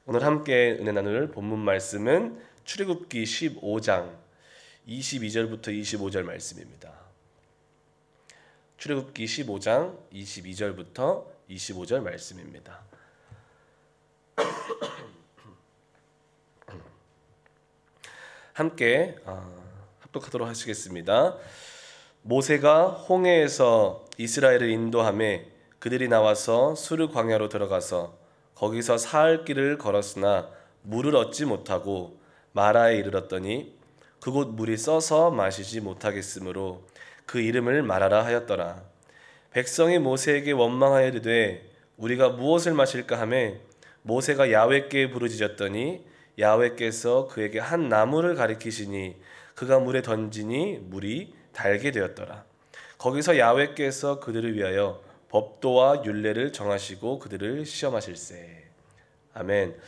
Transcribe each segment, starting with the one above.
오늘 함께 은혜 나눌 본문 말씀은 출애굽기 15장 22절부터 25절 말씀입니다. 출애굽기 15장 22절부터 25절 말씀입니다. 함께 합독하도록 하시겠습니다. 모세가 홍해에서 이스라엘을 인도하매 그들이 나와서 수르 광야로 들어가서 거기서 사흘 길을 걸었으나 물을 얻지 못하고 마라에 이르렀더니 그곳 물이 써서 마시지 못하겠으므로 그 이름을 마라라 하였더라. 백성이 모세에게 원망하여 이르되 우리가 무엇을 마실까 하매 모세가 야훼께 부르짖었더니 야훼께서 그에게 한 나무를 가리키시니 그가 물에 던지니 물이 달게 되었더라. 거기서 야훼께서 그들을 위하여 법도와 율례를 정하시고 그들을 시험하실세. 아멘.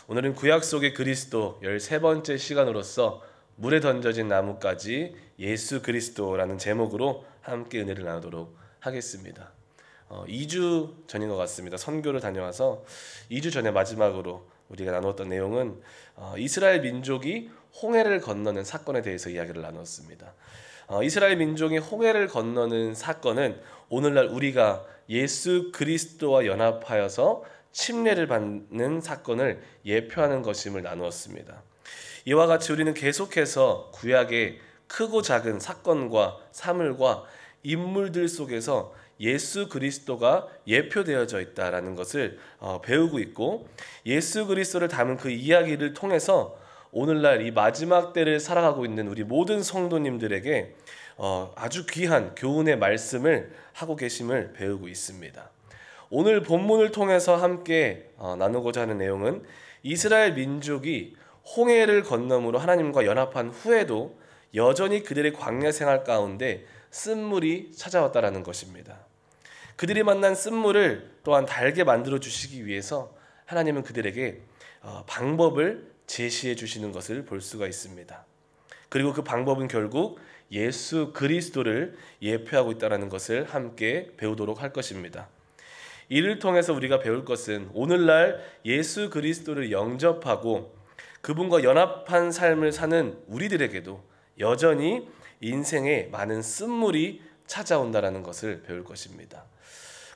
오늘은 구약 속의 그리스도 13번째 시간으로서 물에 던져진 나무까지 예수 그리스도라는 제목으로 함께 은혜를 나누도록 하겠습니다. 2주 전인 것 같습니다. 선교를 다녀와서 2주 전에 마지막으로 우리가 나누었던 내용은 이스라엘 민족이 홍해를 건너는 사건에 대해서 이야기를 나눴습니다. 이스라엘 민족이 홍해를 건너는 사건은 오늘날 우리가 예수 그리스도와 연합하여서 침례를 받는 사건을 예표하는 것임을 나누었습니다. 이와 같이 우리는 계속해서 구약의 크고 작은 사건과 사물과 인물들 속에서 예수 그리스도가 예표되어져 있다라는 것을 배우고 있고, 예수 그리스도를 담은 그 이야기를 통해서 오늘날 이 마지막 때를 살아가고 있는 우리 모든 성도님들에게 아주 귀한 교훈의 말씀을 하고 계심을 배우고 있습니다. 오늘 본문을 통해서 함께 나누고자 하는 내용은 이스라엘 민족이 홍해를 건너므로 하나님과 연합한 후에도 여전히 그들의 광야 생활 가운데 쓴물이 찾아왔다라는 것입니다. 그들이 만난 쓴물을 또한 달게 만들어 주시기 위해서 하나님은 그들에게 방법을 제시해 주시는 것을 볼 수가 있습니다. 그리고 그 방법은 결국 예수 그리스도를 예표하고 있다는 것을 함께 배우도록 할 것입니다. 이를 통해서 우리가 배울 것은 오늘날 예수 그리스도를 영접하고 그분과 연합한 삶을 사는 우리들에게도 여전히 인생에 많은 쓴물이 찾아온다는 것을 배울 것입니다.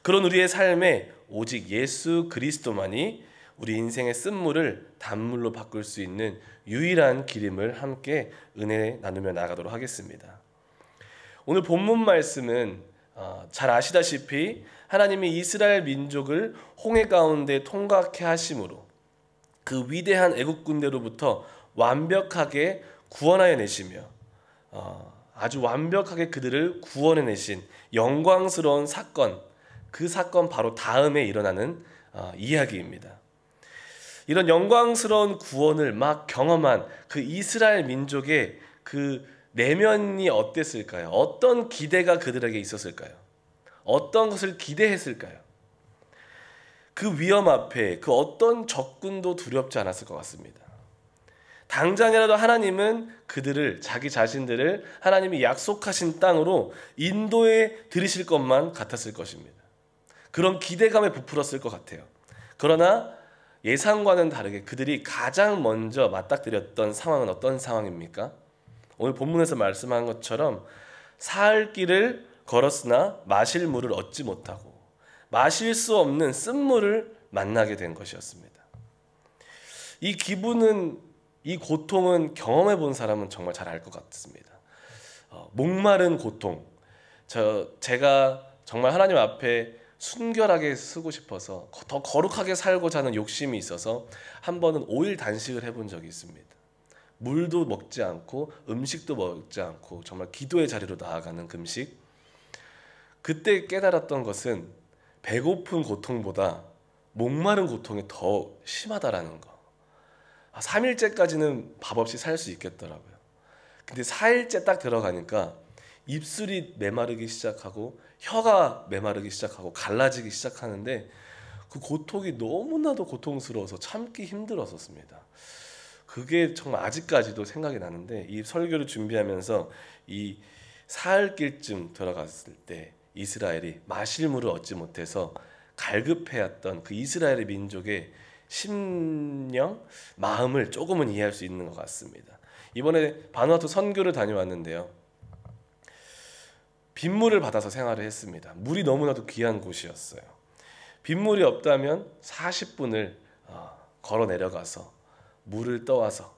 그런 우리의 삶에 오직 예수 그리스도만이 우리 인생의 쓴물을 단물로 바꿀 수 있는 유일한 길임을 함께 은혜 나누며 나가도록 하겠습니다. 오늘 본문 말씀은 잘 아시다시피 하나님이 이스라엘 민족을 홍해 가운데 통과케 하심으로 그 위대한 애국 군대로부터 완벽하게 구원하여 내시며 아주 완벽하게 그들을 구원해 내신 영광스러운 사건, 그 사건 바로 다음에 일어나는 이야기입니다. 이런 영광스러운 구원을 막 경험한 그 이스라엘 민족의 그 내면이 어땠을까요? 어떤 기대가 그들에게 있었을까요? 어떤 것을 기대했을까요? 그 위험 앞에 그 어떤 적군도 두렵지 않았을 것 같습니다. 당장이라도 하나님은 그들을, 자기 자신들을 하나님이 약속하신 땅으로 인도해 들이실 것만 같았을 것입니다. 그런 기대감에 부풀었을 것 같아요. 그러나 예상과는 다르게 그들이 가장 먼저 맞닥뜨렸던 상황은 어떤 상황입니까? 오늘 본문에서 말씀한 것처럼 사흘 길을 걸었으나 마실 물을 얻지 못하고 마실 수 없는 쓴물을 만나게 된 것이었습니다. 이 기분은, 이 고통은 경험해 본 사람은 정말 잘 알 것 같습니다. 목마른 고통. 제가 정말 하나님 앞에 순결하게 쓰고 싶어서 더 거룩하게 살고자 하는 욕심이 있어서 한 번은 5일 단식을 해본 적이 있습니다. 물도 먹지 않고 음식도 먹지 않고 정말 기도의 자리로 나아가는 금식. 그때 깨달았던 것은 배고픈 고통보다 목마른 고통이 더 심하다라는 거. 3일째까지는 밥 없이 살 수 있겠더라고요. 근데 4일째 딱 들어가니까 입술이 메마르기 시작하고 혀가 메마르기 시작하고 갈라지기 시작하는데 그 고통이 너무나도 고통스러워서 참기 힘들었었습니다. 그게 정말 아직까지도 생각이 나는데, 이 설교를 준비하면서 이 사흘길쯤 들어갔을 때 이스라엘이 마실 물을 얻지 못해서 갈급해했던 그 이스라엘의 민족의 심령, 마음을 조금은 이해할 수 있는 것 같습니다. 이번에 바누아투 선교를 다녀왔는데요. 빗물을 받아서 생활을 했습니다. 물이 너무나도 귀한 곳이었어요. 빗물이 없다면 40분을 걸어 내려가서 물을 떠와서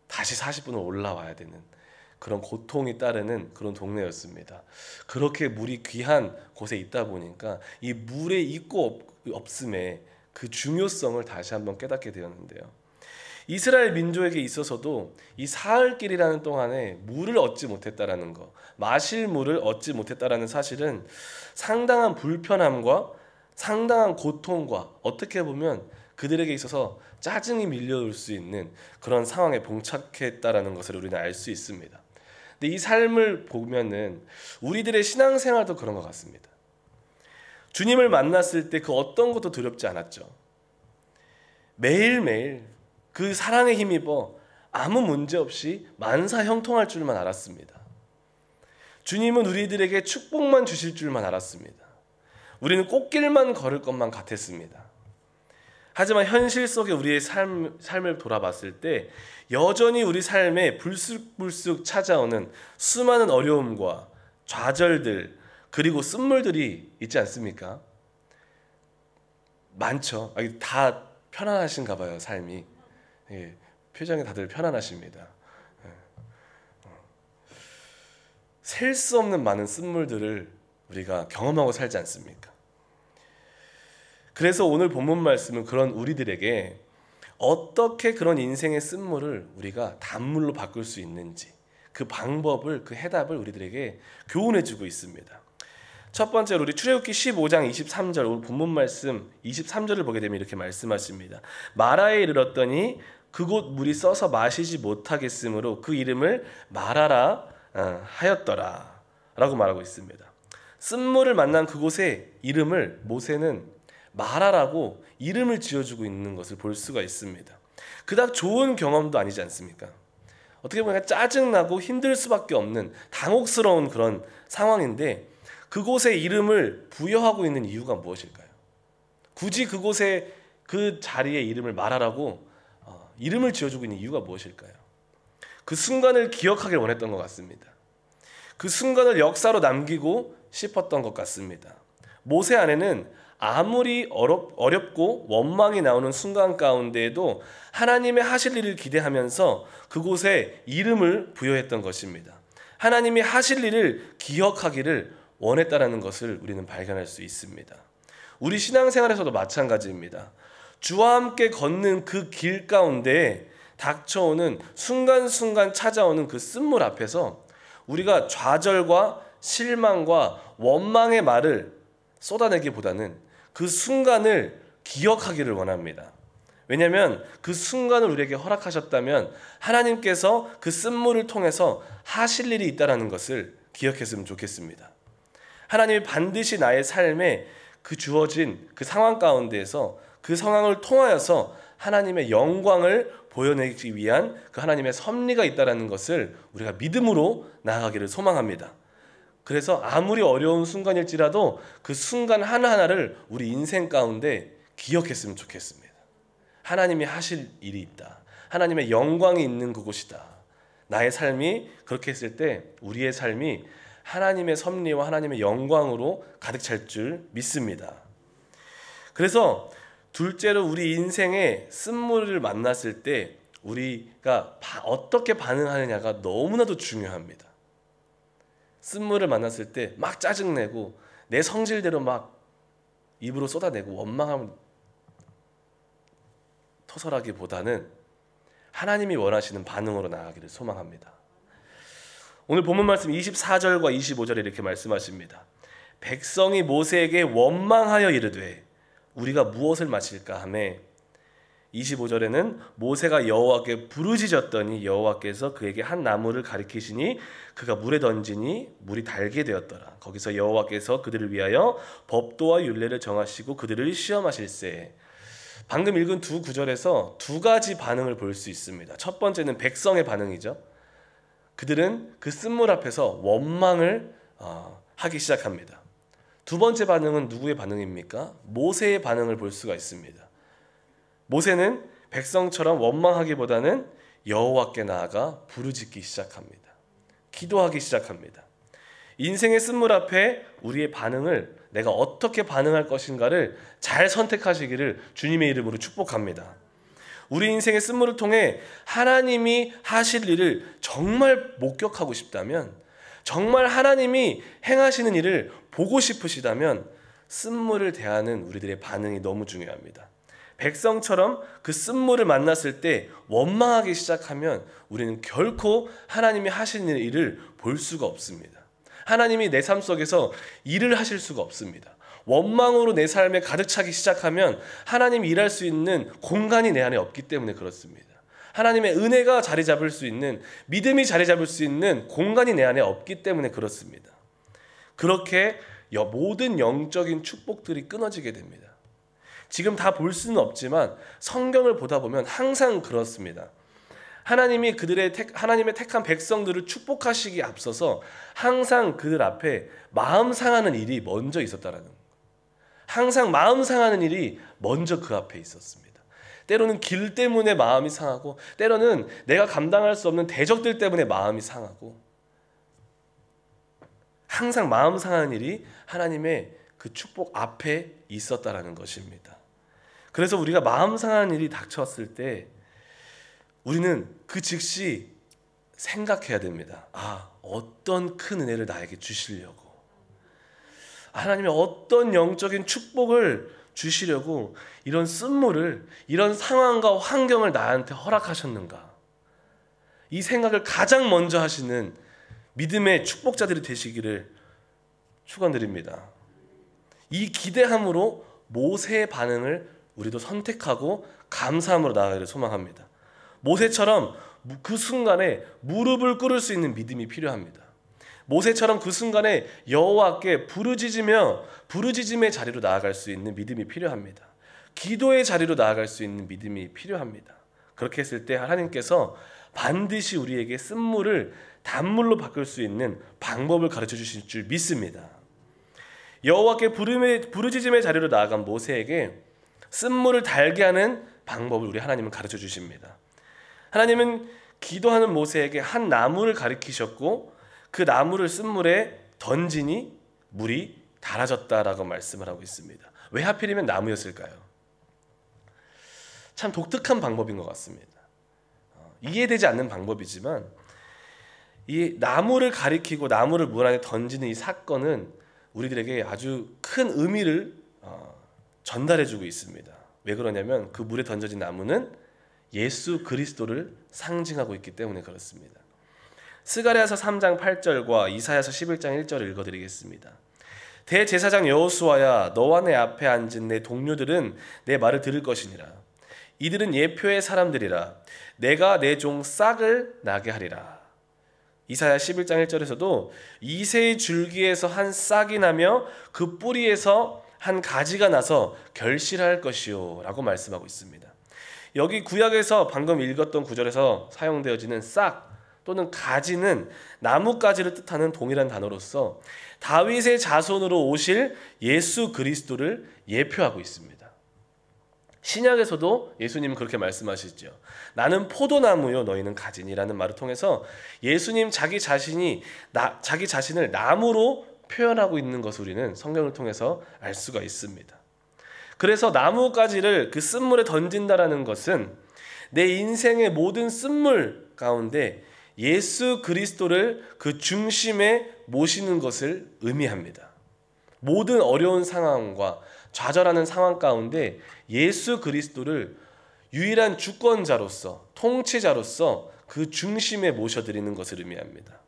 다시 40분을 올라와야 되는 그런 고통이 따르는 그런 동네였습니다. 그렇게 물이 귀한 곳에 있다 보니까 이 물의 있고 없음의 그 중요성을 다시 한번 깨닫게 되었는데요. 이스라엘 민족에게 있어서도 이 사흘길이라는 동안에 물을 얻지 못했다라는 것, 마실 물을 얻지 못했다라는 사실은 상당한 불편함과 상당한 고통과 어떻게 보면 그들에게 있어서 짜증이 밀려올 수 있는 그런 상황에 봉착했다라는 것을 우리는 알 수 있습니다. 근데 이 삶을 보면은 우리들의 신앙생활도 그런 것 같습니다. 주님을 만났을 때 그 어떤 것도 두렵지 않았죠. 매일매일 그 사랑에 힘입어 아무 문제 없이 만사 형통할 줄만 알았습니다. 주님은 우리들에게 축복만 주실 줄만 알았습니다. 우리는 꽃길만 걸을 것만 같았습니다. 하지만 현실 속에 우리의 삶을 돌아봤을 때 여전히 우리 삶에 불쑥불쑥 찾아오는 수많은 어려움과 좌절들 그리고 쓴물들이 있지 않습니까? 많죠. 다 편안하신가 봐요, 삶이. 예, 표정이 다들 편안하십니다. 셀 수 없는 많은 쓴물들을 우리가 경험하고 살지 않습니까? 그래서 오늘 본문 말씀은 그런 우리들에게 어떻게 그런 인생의 쓴물을 우리가 단물로 바꿀 수 있는지 그 방법을, 그 해답을 우리들에게 교훈해주고 있습니다. 첫 번째로 우리 출애굽기 15장 23절 오늘 본문 말씀 23절을 보게 되면 이렇게 말씀하십니다. 마라에 이르렀더니 그곳 물이 써서 마시지 못하겠으므로 그 이름을 마라라 하였더라 라고 말하고 있습니다. 쓴물을 만난 그곳의 이름을 모세는 마라라고 이름을 지어주고 있는 것을 볼 수가 있습니다. 그닥 좋은 경험도 아니지 않습니까? 어떻게 보면 짜증나고 힘들 수밖에 없는 당혹스러운 그런 상황인데 그곳의 이름을 부여하고 있는 이유가 무엇일까요? 굳이 그곳에 그 자리에 이름을 마라라고 이름을 지어주고 있는 이유가 무엇일까요? 그 순간을 기억하길 원했던 것 같습니다. 그 순간을 역사로 남기고 싶었던 것 같습니다. 모세 안에는 아무리 어렵고 원망이 나오는 순간 가운데에도 하나님의 하실 일을 기대하면서 그곳에 이름을 부여했던 것입니다. 하나님이 하실 일을 기억하기를 원했다라는 것을 우리는 발견할 수 있습니다. 우리 신앙생활에서도 마찬가지입니다. 주와 함께 걷는 그 길 가운데 닥쳐오는 순간순간 찾아오는 그 쓴물 앞에서 우리가 좌절과 실망과 원망의 말을 쏟아내기보다는 그 순간을 기억하기를 원합니다. 왜냐하면 그 순간을 우리에게 허락하셨다면 하나님께서 그 쓴물을 통해서 하실 일이 있다는 것을 기억했으면 좋겠습니다. 하나님이 반드시 나의 삶에 그 주어진 그 상황 가운데에서 그 상황을 통하여서 하나님의 영광을 보여내기 위한 그 하나님의 섭리가 있다는 것을 우리가 믿음으로 나아가기를 소망합니다. 그래서 아무리 어려운 순간일지라도 그 순간 하나하나를 우리 인생 가운데 기억했으면 좋겠습니다. 하나님이 하실 일이 있다. 하나님의 영광이 있는 그곳이다. 나의 삶이 그렇게 했을 때 우리의 삶이 하나님의 섭리와 하나님의 영광으로 가득 찰 줄 믿습니다. 그래서 둘째로 우리 인생의 쓴물을 만났을 때 우리가 어떻게 반응하느냐가 너무나도 중요합니다. 쓴물을 만났을 때 막 짜증내고 내 성질대로 막 입으로 쏟아내고 원망함을 토설하기보다는 하나님이 원하시는 반응으로 나아가기를 소망합니다. 오늘 본문 말씀 24절과 25절에 이렇게 말씀하십니다. 백성이 모세에게 원망하여 이르되 우리가 무엇을 마실까 하매 25절에는 모세가 여호와께 부르짖었더니 여호와께서 그에게 한 나무를 가리키시니 그가 물에 던지니 물이 달게 되었더라. 거기서 여호와께서 그들을 위하여 법도와 율례를 정하시고 그들을 시험하실세. 방금 읽은 두 구절에서 두 가지 반응을 볼 수 있습니다. 첫 번째는 백성의 반응이죠. 그들은 그 쓴물 앞에서 원망을 하기 시작합니다. 두 번째 반응은 누구의 반응입니까? 모세의 반응을 볼 수가 있습니다. 모세는 백성처럼 원망하기보다는 여호와께 나아가 부르짖기 시작합니다. 기도하기 시작합니다. 인생의 쓴물 앞에 우리의 반응을, 내가 어떻게 반응할 것인가를 잘 선택하시기를 주님의 이름으로 축복합니다. 우리 인생의 쓴물을 통해 하나님이 하실 일을 정말 목격하고 싶다면, 정말 하나님이 행하시는 일을 보고 싶으시다면 쓴물을 대하는 우리들의 반응이 너무 중요합니다. 백성처럼 그 쓴물을 만났을 때 원망하기 시작하면 우리는 결코 하나님이 하시는 일을 볼 수가 없습니다. 하나님이 내 삶 속에서 일을 하실 수가 없습니다. 원망으로 내 삶에 가득 차기 시작하면 하나님이 일할 수 있는 공간이 내 안에 없기 때문에 그렇습니다. 하나님의 은혜가 자리 잡을 수 있는, 믿음이 자리 잡을 수 있는 공간이 내 안에 없기 때문에 그렇습니다. 그렇게 모든 영적인 축복들이 끊어지게 됩니다. 지금 다 볼 수는 없지만 성경을 보다 보면 항상 그렇습니다. 하나님이 하나님의 택한 백성들을 축복하시기 앞서서 항상 그들 앞에 마음 상하는 일이 먼저 있었다라는 거예요. 항상 마음 상하는 일이 먼저 그 앞에 있었습니다. 때로는 길 때문에 마음이 상하고, 때로는 내가 감당할 수 없는 대적들 때문에 마음이 상하고, 항상 마음 상하는 일이 하나님의 그 축복 앞에 있었다라는 것입니다. 그래서 우리가 마음 상하는 일이 닥쳤을 때 우리는 그 즉시 생각해야 됩니다. 어떤 큰 은혜를 나에게 주시려고, 하나님의 어떤 영적인 축복을 주시려고 이런 쓴물을, 이런 상황과 환경을 나한테 허락하셨는가. 이 생각을 가장 먼저 하시는 믿음의 축복자들이 되시기를 축원드립니다. 이 기대함으로 모세의 반응을 우리도 선택하고 감사함으로 나아가기를 소망합니다. 모세처럼 그 순간에 무릎을 꿇을 수 있는 믿음이 필요합니다. 모세처럼 그 순간에 여호와께 부르짖음의 자리로 나아갈 수 있는 믿음이 필요합니다. 기도의 자리로 나아갈 수 있는 믿음이 필요합니다. 그렇게 했을 때 하나님께서 반드시 우리에게 쓴물을 단물로 바꿀 수 있는 방법을 가르쳐 주실 줄 믿습니다. 여호와께 부르짖음의 자리로 나아간 모세에게 쓴물을 달게 하는 방법을 우리 하나님은 가르쳐 주십니다. 하나님은 기도하는 모세에게 한 나무를 가리키셨고 그 나무를 쓴물에 던지니 물이 달아졌다라고 말씀을 하고 있습니다. 왜 하필이면 나무였을까요? 참 독특한 방법인 것 같습니다. 이해되지 않는 방법이지만 이 나무를 가리키고 나무를 물 안에 던지는 이 사건은 우리들에게 아주 큰 의미를 전달해주고 있습니다. 왜 그러냐면 그 물에 던져진 나무는 예수 그리스도를 상징하고 있기 때문에 그렇습니다. 스가랴서 3장 8절과 이사야서 11장 1절을 읽어드리겠습니다. 대제사장 여호수아야, 너와 내 앞에 앉은 내 동료들은 내 말을 들을 것이니라. 이들은 예표의 사람들이라. 내가 내 종 싹을 나게 하리라. 이사야 11장 1절에서도 이새의 줄기에서 한 싹이 나며 그 뿌리에서 한 가지가 나서 결실할 것이요 라고 말씀하고 있습니다. 여기 구약에서 방금 읽었던 구절에서 사용되어지는 싹 또는 가지는 나뭇가지를 뜻하는 동일한 단어로서 다윗의 자손으로 오실 예수 그리스도를 예표하고 있습니다. 신약에서도 예수님은 그렇게 말씀하시죠. 나는 포도나무요 너희는 가지니라는 말을 통해서 예수님 자기 자신을 나무로 표현하고 있는 것을 우리는 성경을 통해서 알 수가 있습니다. 그래서 나뭇가지를 그 쓴물에 던진다라는 것은 내 인생의 모든 쓴물 가운데 예수 그리스도를 그 중심에 모시는 것을 의미합니다. 모든 어려운 상황과 좌절하는 상황 가운데 예수 그리스도를 유일한 주권자로서, 통치자로서 그 중심에 모셔드리는 것을 의미합니다.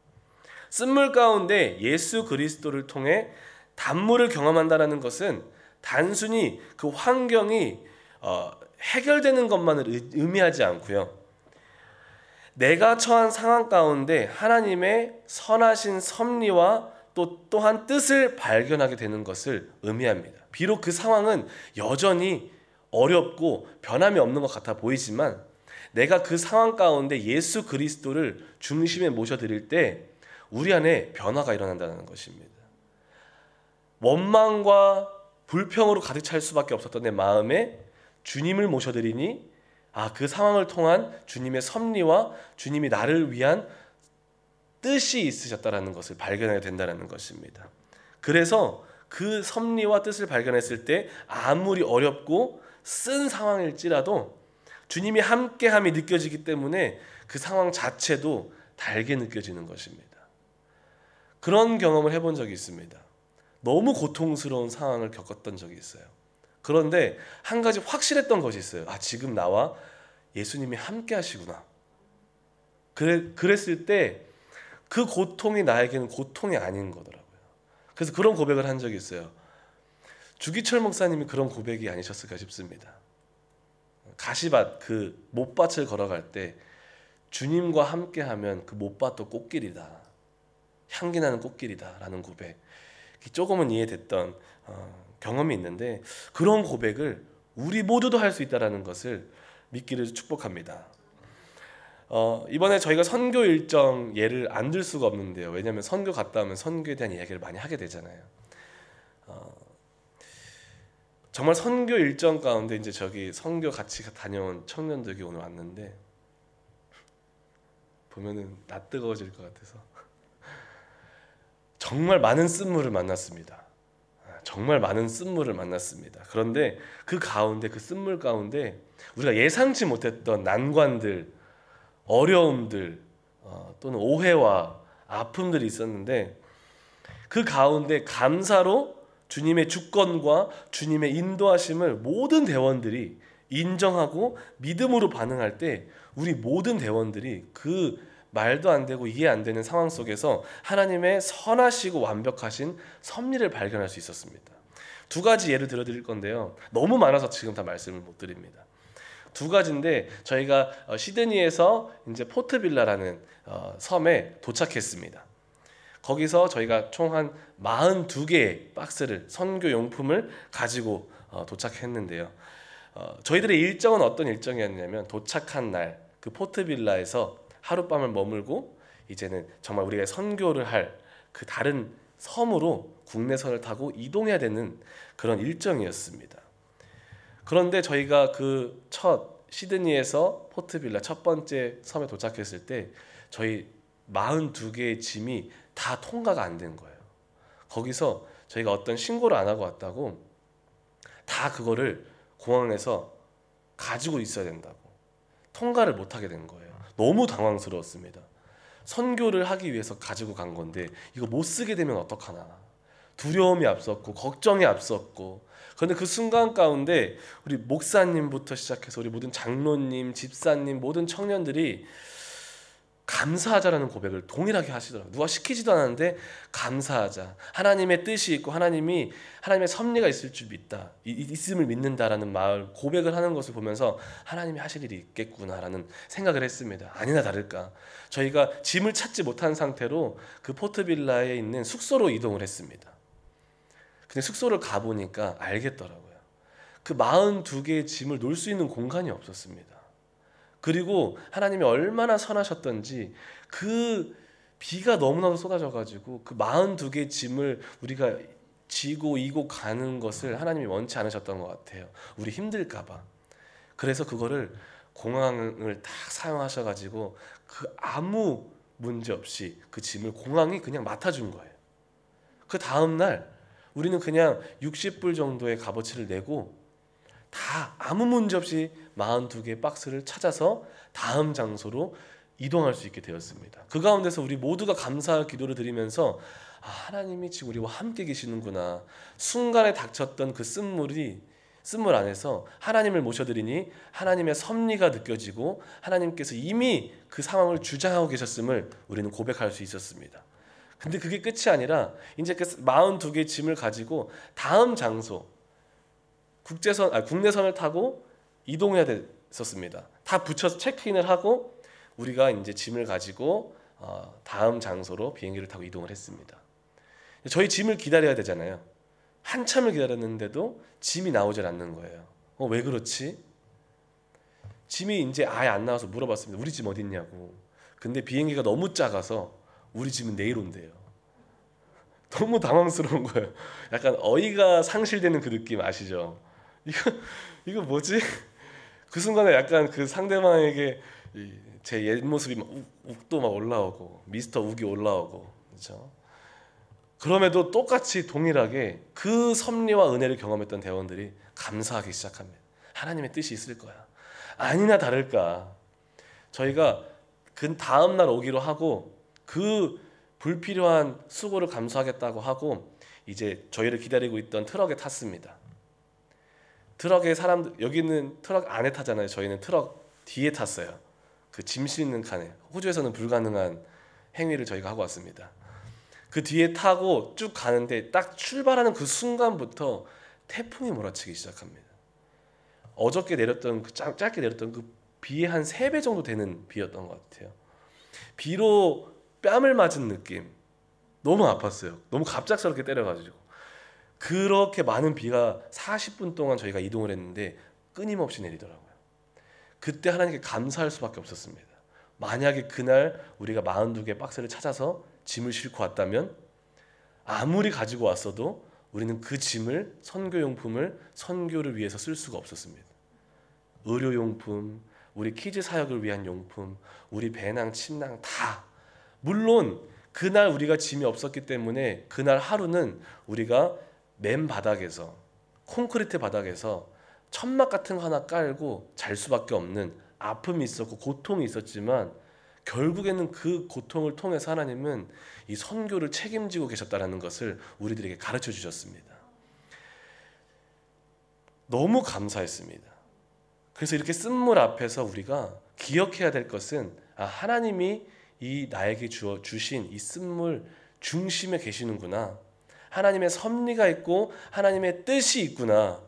쓴물 가운데 예수 그리스도를 통해 단물을 경험한다는 것은 단순히 그 환경이 해결되는 것만을 의미하지 않고요. 내가 처한 상황 가운데 하나님의 선하신 섭리와 또한 뜻을 발견하게 되는 것을 의미합니다. 비록 그 상황은 여전히 어렵고 변함이 없는 것 같아 보이지만 내가 그 상황 가운데 예수 그리스도를 중심에 모셔드릴 때 우리 안에 변화가 일어난다는 것입니다. 원망과 불평으로 가득 찰 수밖에 없었던 내 마음에 주님을 모셔드리니 그 상황을 통한 주님의 섭리와 주님이 나를 위한 뜻이 있으셨다라는 것을 발견하게 된다는 것입니다. 그래서 그 섭리와 뜻을 발견했을 때 아무리 어렵고 쓴 상황일지라도 주님이 함께함이 느껴지기 때문에 그 상황 자체도 달게 느껴지는 것입니다. 그런 경험을 해본 적이 있습니다. 너무 고통스러운 상황을 겪었던 적이 있어요. 그런데 한 가지 확실했던 것이 있어요. 지금 나와 예수님이 함께 하시구나. 그랬을 때 그 고통이 나에게는 고통이 아닌 거더라고요. 그래서 그런 고백을 한 적이 있어요. 주기철 목사님이 그런 고백이 아니셨을까 싶습니다. 가시밭 그 못밭을 걸어갈 때 주님과 함께하면 그 못밭도 꽃길이다. 향기 나는 꽃길이다 라는 고백. 조금은 이해됐던 경험이 있는데 그런 고백을 우리 모두도 할 수 있다는 것을 믿기를 축복합니다. 이번에 저희가 선교 일정 예를 안 들 수가 없는데요. 왜냐하면 선교 갔다 오면 선교에 대한 이야기를 많이 하게 되잖아요. 정말 선교 일정 가운데 이제 저기 선교 같이 다녀온 청년들이 오늘 왔는데 보면은 나 뜨거워질 것 같아서 정말 많은 쓴물을 만났습니다. 정말 많은 쓴물을 만났습니다. 그런데 그 가운데 그 쓴물 가운데 우리가 예상치 못했던 난관들, 어려움들 또는 오해와 아픔들이 있었는데 그 가운데 감사로 주님의 주권과 주님의 인도하심을 모든 대원들이 인정하고 믿음으로 반응할 때 우리 모든 대원들이 그 말도 안 되고 이해 안 되는 상황 속에서 하나님의 선하시고 완벽하신 섭리를 발견할 수 있었습니다. 두 가지 예를 들어드릴 건데요. 너무 많아서 지금 다 말씀을 못 드립니다. 두 가지인데 저희가 시드니에서 이제 포트빌라라는 섬에 도착했습니다. 거기서 저희가 총 한 42개의 박스를 선교 용품을 가지고 도착했는데요. 저희들의 일정은 어떤 일정이었냐면 도착한 날 그 포트빌라에서 하룻밤을 머물고 이제는 정말 우리가 선교를 할 그 다른 섬으로 국내선을 타고 이동해야 되는 그런 일정이었습니다. 그런데 저희가 그 첫 시드니에서 포트빌라 첫 번째 섬에 도착했을 때 저희 42개의 짐이 다 통과가 안 된 거예요. 거기서 저희가 어떤 신고를 안 하고 왔다고 다 그거를 공항에서 가지고 있어야 된다고 통과를 못 하게 된 거예요. 너무 당황스러웠습니다. 선교를 하기 위해서 가지고 간 건데 이거 못 쓰게 되면 어떡하나. 두려움이 앞섰고 걱정이 앞섰고 그런데 그 순간 가운데 우리 목사님부터 시작해서 우리 모든 장로님, 집사님, 모든 청년들이 감사하자라는 고백을 동일하게 하시더라고요. 누가 시키지도 않았는데 감사하자. 하나님의 뜻이 있고 하나님의 섭리가 있을 줄 믿다. 있음을 믿는다라는 마을 고백을 하는 것을 보면서 하나님이 하실 일이 있겠구나라는 생각을 했습니다. 아니나 다를까 저희가 짐을 찾지 못한 상태로 그 포트빌라에 있는 숙소로 이동을 했습니다. 근데 숙소를 가보니까 알겠더라고요. 그 42개의 짐을 놓을 수 있는 공간이 없었습니다. 그리고 하나님이 얼마나 선하셨던지 그 비가 너무나도 쏟아져가지고 그 42개의 짐을 우리가 지고 이고 가는 것을 하나님이 원치 않으셨던 것 같아요. 우리 힘들까봐. 그래서 그거를 공항을 다 사용하셔가지고 그 아무 문제 없이 그 짐을 공항이 그냥 맡아준 거예요. 그 다음날 우리는 그냥 60불 정도의 값어치를 내고 다 아무 문제 없이 42개의 박스를 찾아서 다음 장소로 이동할 수 있게 되었습니다. 그 가운데서 우리 모두가 감사의 기도를 드리면서 하나님이 지금 우리와 함께 계시는구나. 순간에 닥쳤던 그 쓴물 안에서 하나님을 모셔드리니 하나님의 섭리가 느껴지고 하나님께서 이미 그 상황을 주장하고 계셨음을 우리는 고백할 수 있었습니다. 근데 그게 끝이 아니라 이제 그 42개의 짐을 가지고 다음 장소 국내선을 타고 이동해야 됐었습니다. 다 붙여서 체크인을 하고 우리가 이제 짐을 가지고 다음 장소로 비행기를 타고 이동을 했습니다. 저희 짐을 기다려야 되잖아요. 한참을 기다렸는데도 짐이 나오질 않는 거예요. 왜 그렇지? 짐이 이제 아예 안 나와서 물어봤습니다. 우리 짐 어디 있냐고. 근데 비행기가 너무 작아서 우리 짐은 내일 온대요. 너무 당황스러운 거예요. 약간 어이가 상실되는 그 느낌 아시죠? 이거 뭐지? 그 순간에 약간 그 상대방에게 제 옛 모습이 막 욱도 막 올라오고 미스터 욱이 올라오고 그렇죠? 그럼에도 똑같이 동일하게 그 섭리와 은혜를 경험했던 대원들이 감사하기 시작합니다. 하나님의 뜻이 있을 거야. 아니나 다를까 저희가 그 다음 날 오기로 하고 그 불필요한 수고를 감수하겠다고 하고 이제 저희를 기다리고 있던 트럭에 탔습니다. 트럭에 사람들 여기는 트럭 안에 타잖아요. 저희는 트럭 뒤에 탔어요. 그 짐 싣는 칸에. 호주에서는 불가능한 행위를 저희가 하고 왔습니다. 그 뒤에 타고 쭉 가는데 딱 출발하는 그 순간부터 태풍이 몰아치기 시작합니다. 어저께 내렸던 그 짧게 내렸던 그 비의 한 3배 정도 되는 비였던 것 같아요. 비로 뺨을 맞은 느낌. 너무 아팠어요. 너무 갑작스럽게 때려가지고. 그렇게 많은 비가 40분 동안 저희가 이동을 했는데 끊임없이 내리더라고요. 그때 하나님께 감사할 수밖에 없었습니다. 만약에 그날 우리가 42개 박스를 찾아서 짐을 싣고 왔다면 아무리 가지고 왔어도 우리는 그 짐을 선교용품을 선교를 위해서 쓸 수가 없었습니다. 의료용품, 우리 키즈 사역을 위한 용품, 우리 배낭, 침낭 다. 물론 그날 우리가 짐이 없었기 때문에 그날 하루는 우리가 맨 바닥에서 콘크리트 바닥에서 천막 같은 거 하나 깔고 잘 수밖에 없는 아픔이 있었고 고통이 있었지만 결국에는 그 고통을 통해서 하나님은 이 선교를 책임지고 계셨다는 것을 우리들에게 가르쳐 주셨습니다. 너무 감사했습니다. 그래서 이렇게 쓴물 앞에서 우리가 기억해야 될 것은 하나님이 이 나에게 주신 이 쓴물 중심에 계시는구나. 하나님의 섭리가 있고 하나님의 뜻이 있구나.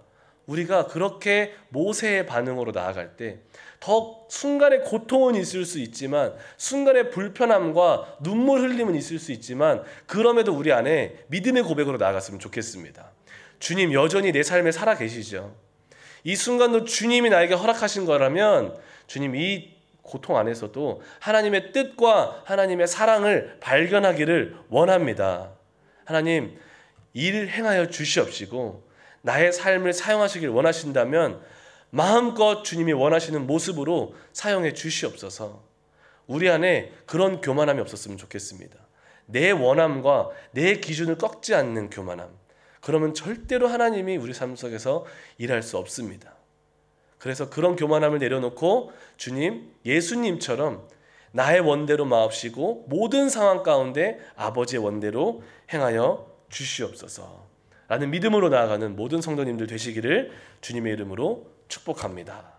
우리가 그렇게 모세의 반응으로 나아갈 때 더 순간의 고통은 있을 수 있지만 순간의 불편함과 눈물 흘림은 있을 수 있지만 그럼에도 우리 안에 믿음의 고백으로 나아갔으면 좋겠습니다. 주님 여전히 내 삶에 살아 계시죠. 이 순간도 주님이 나에게 허락하신 거라면 주님 이 고통 안에서도 하나님의 뜻과 하나님의 사랑을 발견하기를 원합니다. 하나님 일 행하여 주시옵시고 나의 삶을 사용하시길 원하신다면 마음껏 주님이 원하시는 모습으로 사용해 주시옵소서. 우리 안에 그런 교만함이 없었으면 좋겠습니다. 내 원함과 내 기준을 꺾지 않는 교만함. 그러면 절대로 하나님이 우리 삶 속에서 일할 수 없습니다. 그래서 그런 교만함을 내려놓고 주님, 예수님처럼 나의 원대로 마옵시고 모든 상황 가운데 아버지의 원대로 행하여 주시옵소서 라는 믿음으로 나아가는 모든 성도님들 되시기를 주님의 이름으로 축복합니다.